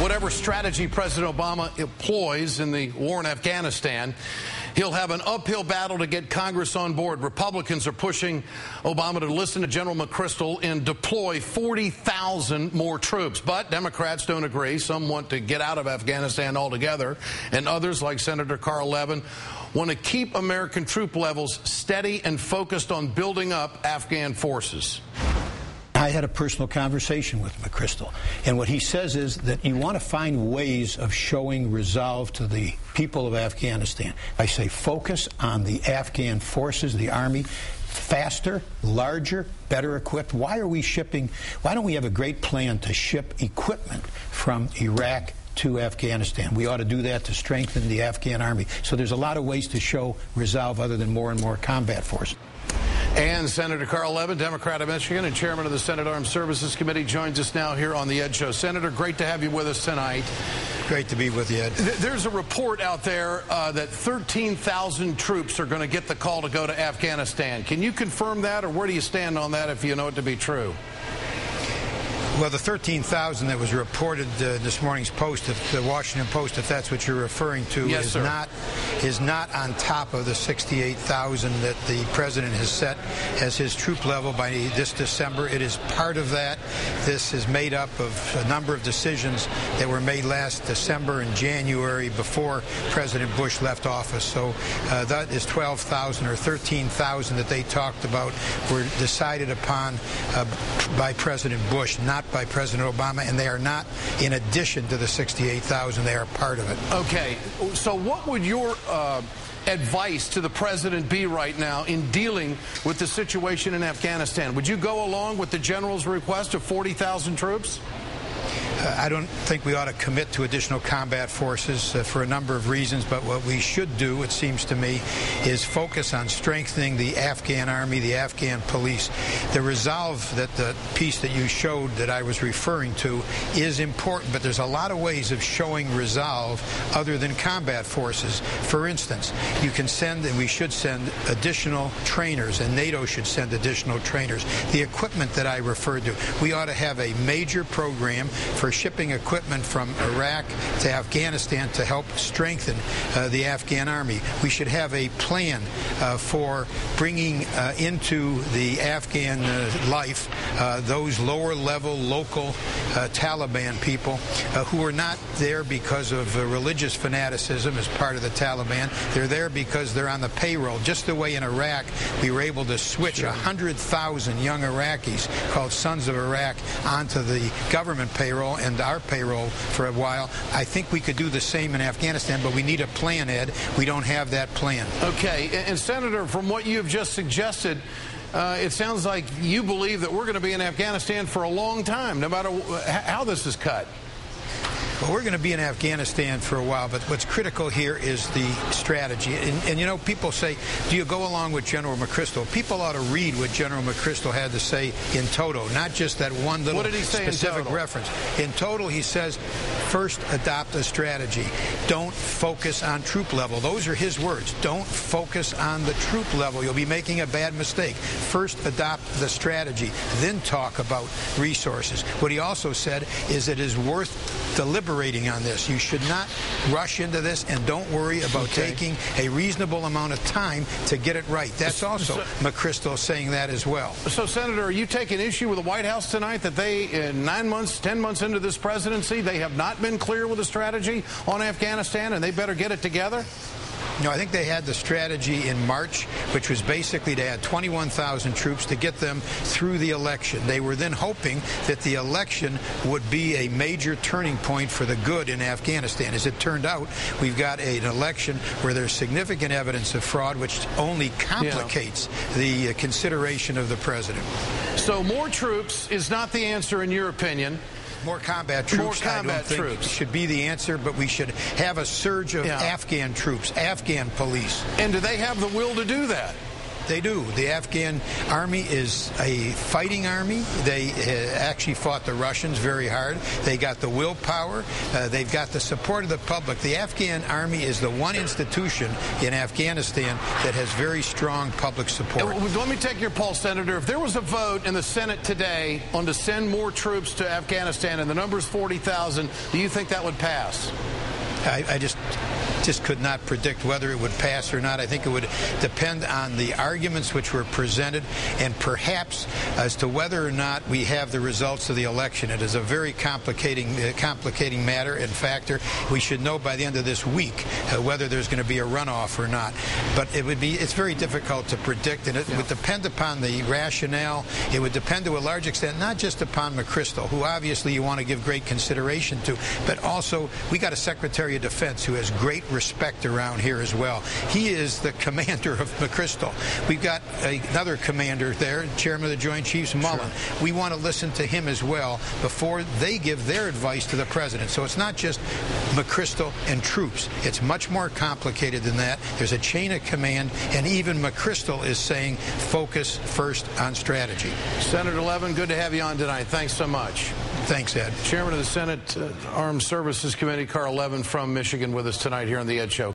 Whatever strategy President Obama employs in the war in Afghanistan, he'll have an uphill battle to get Congress on board. Republicans are pushing Obama to listen to General McChrystal and deploy 40,000 more troops. But Democrats don't agree. Some want to get out of Afghanistan altogether, and others, like Senator Carl Levin, want to keep American troop levels steady and focused on building up Afghan forces. I had a personal conversation with McChrystal, and what he says is that you want to find ways of showing resolve to the people of Afghanistan. I say focus on the Afghan forces, the Army, faster, larger, better equipped. Why don't we have a great plan to ship equipment from Iraq to Afghanistan? We ought to do that to strengthen the Afghan Army. So there's a lot of ways to show resolve other than more and more combat force. And Senator Carl Levin, Democrat of Michigan and chairman of the Senate Armed Services Committee, joins us now here on the Ed Show. Senator, great to have you with us tonight. Great to be with you, Ed. There's a report out there that 13,000 troops are going to get the call to go to Afghanistan. Can you confirm that, or where do you stand on that if you know it to be true? Well, the 13,000 that was reported this morning's Post, the Washington Post, if that's what you're referring to, yes, is not on top of the 68,000 that the president has set as his troop level by this December. It is part of that. This is made up of a number of decisions that were made last December and January before President Bush left office. So that is 12,000 or 13,000 that they talked about were decided upon by President Bush, not by President Obama, and they are not in addition to the 68,000. They are part of it. Okay, so what would your advice to the president be right now in dealing with the situation in Afghanistan? Would you go along with the general's request of 40,000 troops? I don't think we ought to commit to additional combat forces for a number of reasons, but what we should do, it seems to me, is focus on strengthening the Afghan Army, the Afghan police. The resolve that the piece that you showed that I was referring to is important, but there's a lot of ways of showing resolve other than combat forces. For instance, you can send, and we should send, additional trainers, and NATO should send additional trainers. The equipment that I referred to, we ought to have a major program for shipping equipment from Iraq to Afghanistan to help strengthen the Afghan Army. We should have a plan for bringing into the Afghan life those lower-level local Taliban people who are not there because of religious fanaticism as part of the Taliban. They're there because they're on the payroll. Just the way in Iraq we were able to switch 100,000 young Iraqis called Sons of Iraq onto the government payroll and our payroll for a while. I think we could do the same in Afghanistan, but we need a plan, Ed. We don't have that plan. Okay, and Senator, from what you have just suggested, it sounds like you believe that we're going to be in Afghanistan for a long time, no matter how this is cut. Well, we're going to be in Afghanistan for a while, but what's critical here is the strategy. And you know, people say, do you go along with General McChrystal? People ought to read what General McChrystal had to say in toto, not just that one little specific reference. In total, he says, first, adopt a strategy. Don't focus on troop level. Those are his words. Don't focus on the troop level. You'll be making a bad mistake. First, adopt the strategy. Then talk about resources. What he also said is it is worth deliberating on this. You should not rush into this, and don't worry about taking a reasonable amount of time to get it right. That's also McChrystal saying that as well. So, Senator, are you taking issue with the White House tonight that they, 9 months, 10 months into this presidency, they have not been clear with a strategy on Afghanistan, and they better get it together? No, I think they had the strategy in March, which was basically to add 21,000 troops to get them through the election. They were then hoping that the election would be a major turning point for the good in Afghanistan. As it turned out, we've got an election where there's significant evidence of fraud, which only complicates the consideration of the president. So more troops is not the answer, in your opinion. More combat troops, I don't think should be the answer, but we should have a surge of Afghan troops, Afghan police. And do they have the will to do that? They do. The Afghan army is a fighting army. They actually fought the Russians very hard. They got the willpower. They've got the support of the public. The Afghan army is the one institution in Afghanistan that has very strong public support. Let me take your pulse, Senator. If there was a vote in the Senate today on to send more troops to Afghanistan and the number's 40,000, do you think that would pass? I just could not predict whether it would pass or not. I think it would depend on the arguments which were presented and perhaps as to whether or not we have the results of the election. It is a very complicating matter and factor. We should know by the end of this week whether there's going to be a runoff or not. But it's very difficult to predict, and it would depend upon the rationale. It would depend to a large extent not just upon McChrystal, who obviously you want to give great consideration to, but also we got a Secretary of Defense who has great respect around here as well. He is the commander of McChrystal. We've got another commander there, Chairman of the Joint Chiefs, Mullen. Sure. We want to listen to him as well before they give their advice to the president. So it's not just McChrystal and troops. It's much more complicated than that. There's a chain of command, and even McChrystal is saying focus first on strategy. Senator Levin, good to have you on tonight. Thanks so much. Thanks, Ed. Chairman of the Senate Armed Services Committee, Carl Levin from Michigan, with us tonight here on the Ed Show.